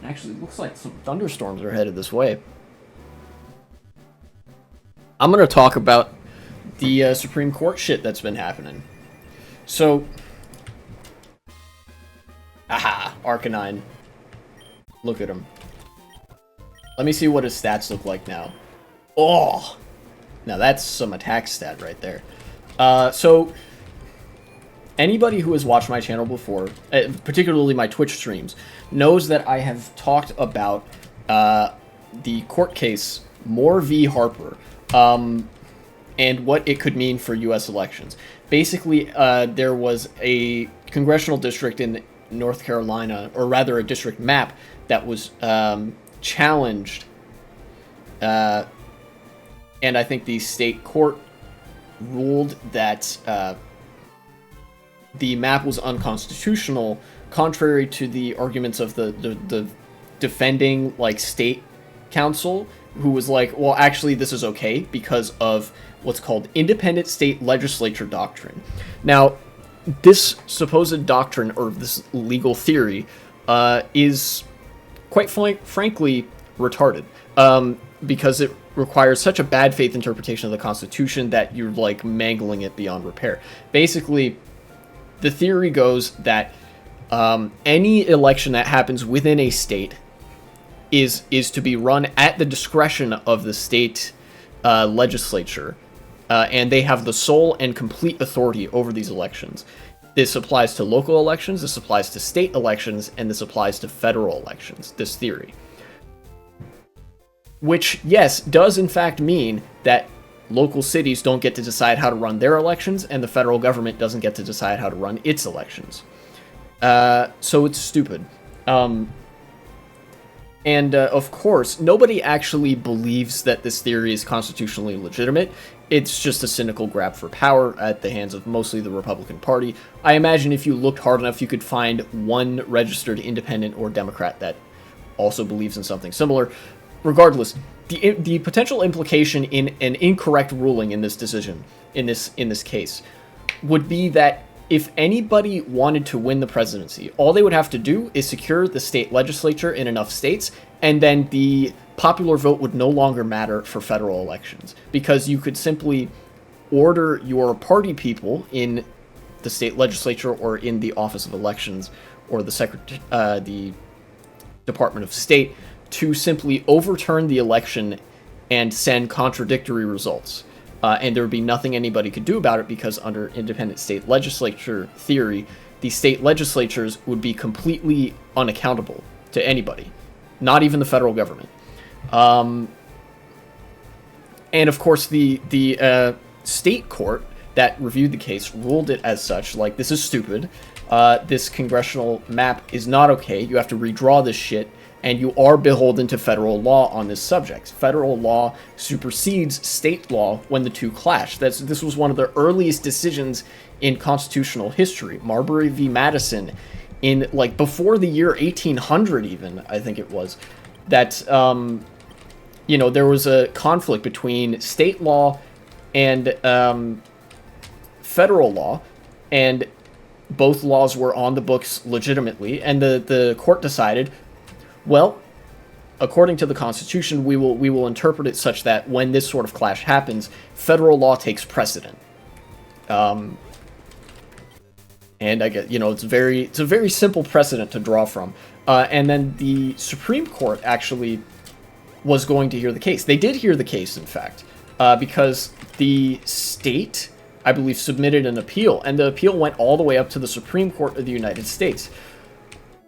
Actually, it looks like some thunderstorms are headed this way. I'm going to talk about the Supreme Court shit that's been happening. So, Arcanine. Look at him. Let me see what his stats look like now. Oh! Now that's some attack stat right there. So, anybody who has watched my channel before, particularly my Twitch streams, knows that I have talked about the court case Moore v. Harper, and what it could mean for U.S. elections. Basically, there was a congressional district in North Carolina, or rather a district map, that was challenged, and I think the state court ruled that the map was unconstitutional, contrary to the arguments of the defending state council, who was like, well, actually, this is okay because of what's called independent state legislature doctrine. Now, this supposed doctrine, or this legal theory, is quite frankly retarded, because it requires such a bad faith interpretation of the Constitution that you're mangling it beyond repair. Basically, the theory goes that any election that happens within a state is to be run at the discretion of the state legislature, and they have the sole and complete authority over these elections. This applies to local elections, this applies to state elections, and this applies to federal elections, this theory. Which, yes, does in fact mean that local cities don't get to decide how to run their elections, and the federal government doesn't get to decide how to run its elections. So it's stupid. And of course, nobody actually believes that this theory is constitutionally legitimate. It's just a cynical grab for power at the hands of mostly the Republican Party. I imagine if you looked hard enough, you could find one registered independent or Democrat that also believes in something similar. Regardless, the potential implication in an incorrect ruling in this decision, in this case, would be that if anybody wanted to win the presidency, all they would have to do is secure the state legislature in enough states, and then the popular vote would no longer matter for federal elections, because you could simply order your party people in the state legislature or in the Office of Elections or the Department of State to simply overturn the election and send contradictory results. And there would be nothing anybody could do about it, because under independent state legislature theory, the state legislatures would be completely unaccountable to anybody, not even the federal government. And of course, the state court that reviewed the case ruled it as such, this is stupid. This congressional map is not okay. You have to redraw this shit, and you are beholden to federal law on this subject. Federal law supersedes state law when the two clash. This was one of the earliest decisions in constitutional history. Marbury v. Madison, in before the year 1800 even, I think it was, that there was a conflict between state law and federal law, and both laws were on the books legitimately, and the court decided, well, according to the Constitution, we will interpret it such that when this sort of clash happens, federal law takes precedent. And I get, it's a very simple precedent to draw from. And then the Supreme Court actually was going to hear the case. They did hear the case, in fact, because the state, I believe, submitted an appeal, and the appeal went all the way up to the Supreme Court of the United States,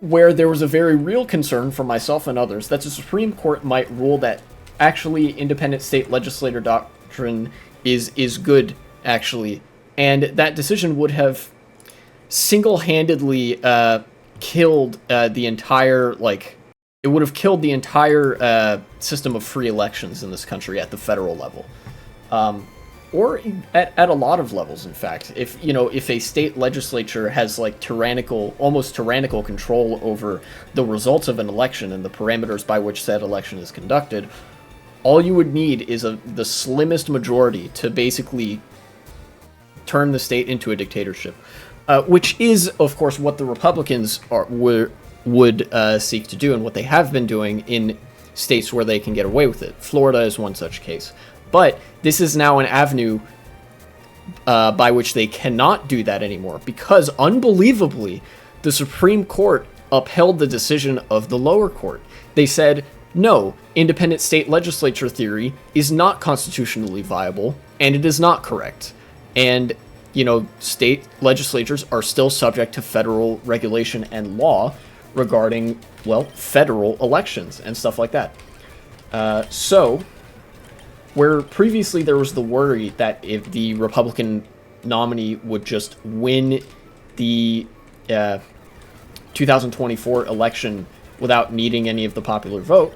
where there was a very real concern from myself and others that the Supreme Court might rule that actually independent state legislator doctrine is good, actually, and that decision would have single-handedly killed the entire, it would have killed the entire system of free elections in this country at the federal level. Or at a lot of levels, in fact. If a state legislature has almost tyrannical control over the results of an election and the parameters by which said election is conducted, all you would need is the slimmest majority to basically turn the state into a dictatorship, which is, of course, what the Republicans would seek to do and what they have been doing in states where they can get away with it. Florida is one such case. But this is now an avenue by which they cannot do that anymore because, unbelievably, the Supreme Court upheld the decision of the lower court. They said, no, independent state legislature theory is not constitutionally viable, and it is not correct. And, you know, state legislatures are still subject to federal regulation and law regarding, well, federal elections and stuff like that. So, where previously there was the worry that if the Republican nominee would just win the 2024 election without needing any of the popular vote,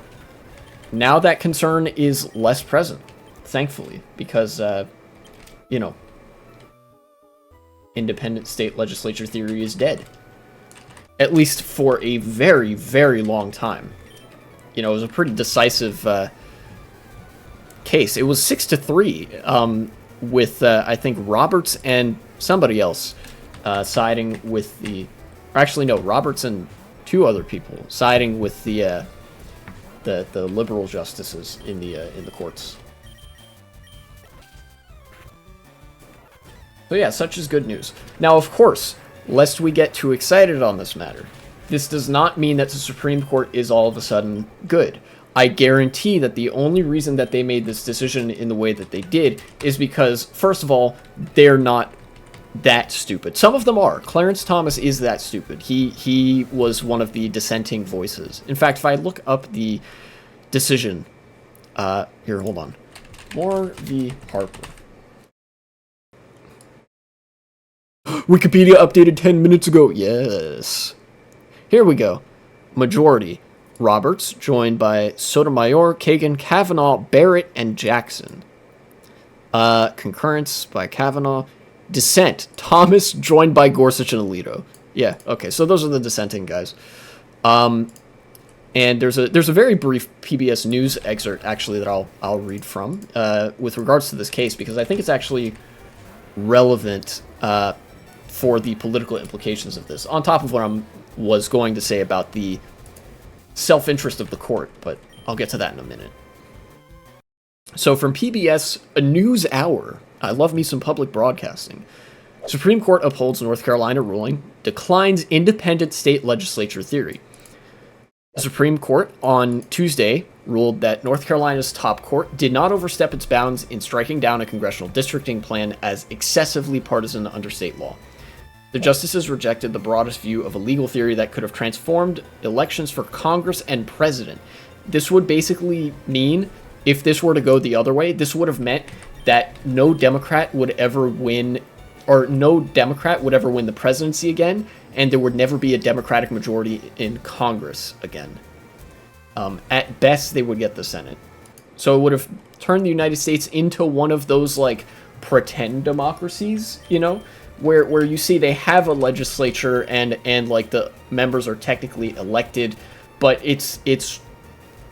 now that concern is less present, thankfully, because, you know, independent state legislature theory is dead. At least for a very, very long time. You know, it was a pretty decisive case. It was 6-3 with, I think, Roberts and somebody else siding with the... Or actually, no, Roberts and two other people siding with the liberal justices in the courts. So yeah, such is good news. Now, of course, lest we get too excited on this matter, this does not mean that the Supreme Court is all of a sudden good. I guarantee that the only reason that they made this decision in the way that they did is because, first of all, they're not that stupid. Some of them are. Clarence Thomas is that stupid. He was one of the dissenting voices. In fact, if I look up the decision... here, hold on. Moore v. Harper. Wikipedia updated 10 minutes ago. Yes. Here we go. Majority. Roberts, joined by Sotomayor, Kagan, Kavanaugh, Barrett, and Jackson. Concurrence by Kavanaugh. Dissent. Thomas, joined by Gorsuch and Alito. Yeah, okay, so those are the dissenting guys. And there's a very brief PBS News excerpt, actually, that I'll read from with regards to this case, because I think it's actually relevant for the political implications of this, on top of what I was going to say about the self-interest of the court, but I'll get to that in a minute. So from PBS, a news hour. I love me some public broadcasting. Supreme Court upholds North Carolina ruling, declines independent state legislature theory. The Supreme Court on Tuesday ruled that North Carolina's top court did not overstep its bounds in striking down a congressional districting plan as excessively partisan under state law. The justices rejected the broadest view of a legal theory that could have transformed elections for Congress and president. This would basically mean, if this were to go the other way, this would have meant that no Democrat would ever win, or no Democrat would ever win the presidency again, and there would never be a Democratic majority in Congress again. At best, they would get the Senate. So it would have turned the United States into one of those, like, pretend democracies, you know? Where you see they have a legislature and like the members are technically elected, but it's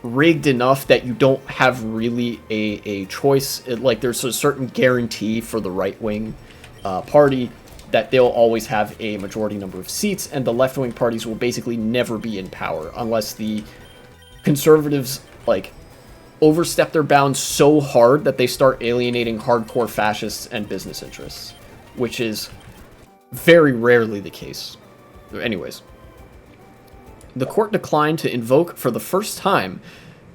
rigged enough that you don't have really a choice. Like there's a certain guarantee for the right-wing party that they'll always have a majority number of seats, and the left-wing parties will basically never be in power unless the conservatives like overstep their bounds so hard that they start alienating hardcore fascists and business interests, which is very rarely the case. Anyways, the court declined to invoke for the first time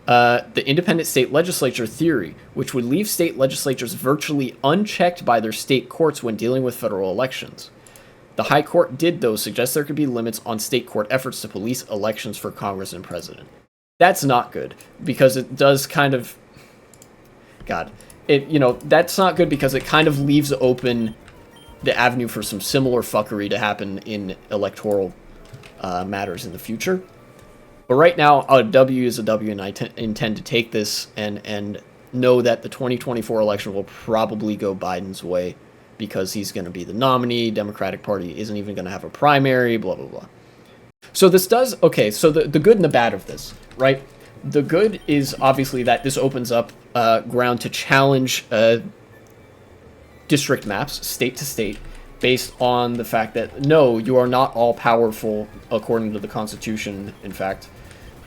the independent state legislature theory, which would leave state legislatures virtually unchecked by their state courts when dealing with federal elections. The High Court did, though, suggest there could be limits on state court efforts to police elections for Congress and president. That's not good, because it does kind of... God. That's not good because it kind of leaves open the avenue for some similar fuckery to happen in electoral matters in the future. But right now, a W is a W, and I intend to take this and know that the 2024 election will probably go Biden's way because he's going to be the nominee. Democratic Party isn't even going to have a primary, blah, blah, blah. So this does... Okay, so the good and the bad of this, right? The good is obviously that this opens up ground to challenge district maps, state to state, based on the fact that, no, you are not all powerful according to the Constitution. In fact,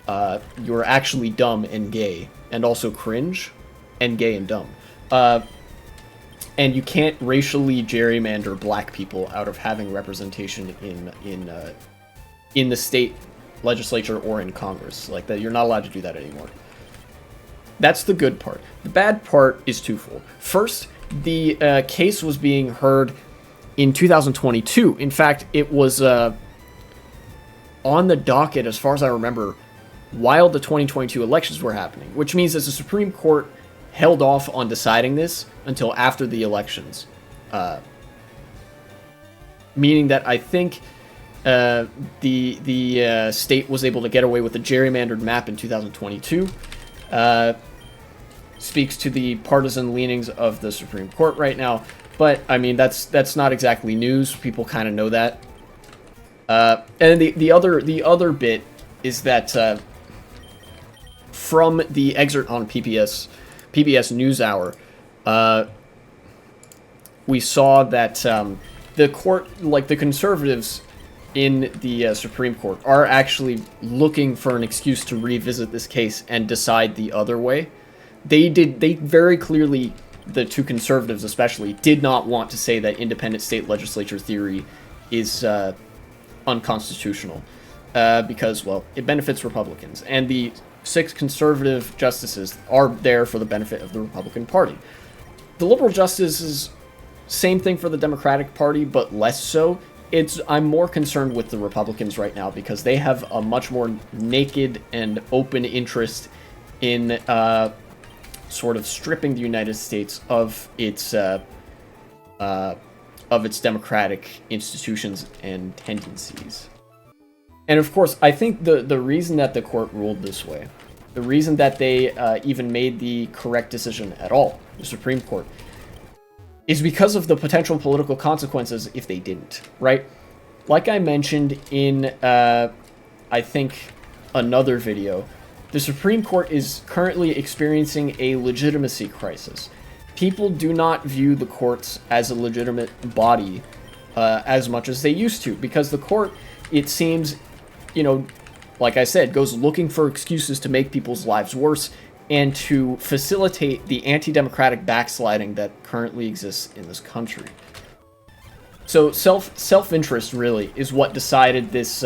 you are actually dumb and gay, and also cringe, and gay and dumb. And you can't racially gerrymander black people out of having representation in the state legislature or in Congress. Like that, you're not allowed to do that anymore. That's the good part. The bad part is twofold. First, the case was being heard in 2022. In fact, it was on the docket, as far as I remember, while the 2022 elections were happening, which means that the Supreme Court held off on deciding this until after the elections. Meaning that I think the state was able to get away with a gerrymandered map in 2022. Speaks to the partisan leanings of the Supreme Court right now, but I mean that's not exactly news. People kind of know that. And the other bit is that from the excerpt on PBS NewsHour, we saw that the court, like the conservatives in the Supreme Court, are actually looking for an excuse to revisit this case and decide the other way. They very clearly, the two conservatives especially, did not want to say that independent state legislature theory is unconstitutional because, well, it benefits Republicans. And the 6 conservative justices are there for the benefit of the Republican Party. The liberal justices, same thing for the Democratic Party, but less so. I'm more concerned with the Republicans right now because they have a much more naked and open interest in sort of stripping the United States of its democratic institutions and tendencies. And of course, I think the reason that the court ruled this way, the reason that they even made the correct decision at all, the Supreme Court, is because of the potential political consequences if they didn't, right? Like I mentioned in, I think, another video, the Supreme Court is currently experiencing a legitimacy crisis. People do not view the courts as a legitimate body as much as they used to, because the court, it seems, like I said, goes looking for excuses to make people's lives worse and to facilitate the anti-democratic backsliding that currently exists in this country. So self-interest really is what decided this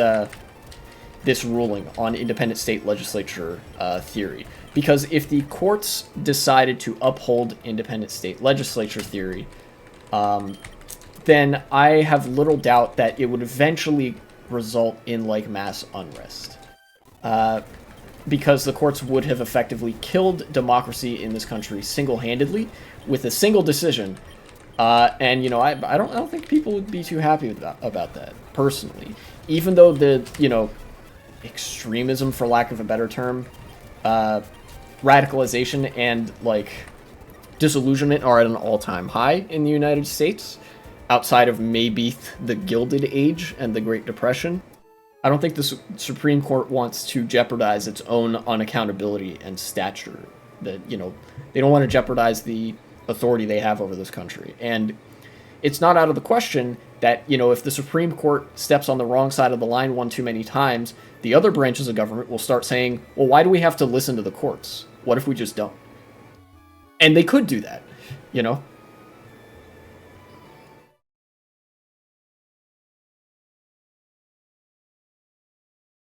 ruling on independent state legislature theory. Because if the courts decided to uphold independent state legislature theory, then I have little doubt that it would eventually result in mass unrest. Because the courts would have effectively killed democracy in this country single-handedly with a single decision. And I don't think people would be too happy about that, personally. Even though the, extremism, for lack of a better term, radicalization and, disillusionment are at an all-time high in the United States, outside of maybe the Gilded Age and the Great Depression. I don't think the Supreme Court wants to jeopardize its own unaccountability and stature. They don't want to jeopardize the authority they have over this country. And it's not out of the question that, if the Supreme Court steps on the wrong side of the line one too many times, the other branches of government will start saying, well, why do we have to listen to the courts? What if we just don't? And they could do that,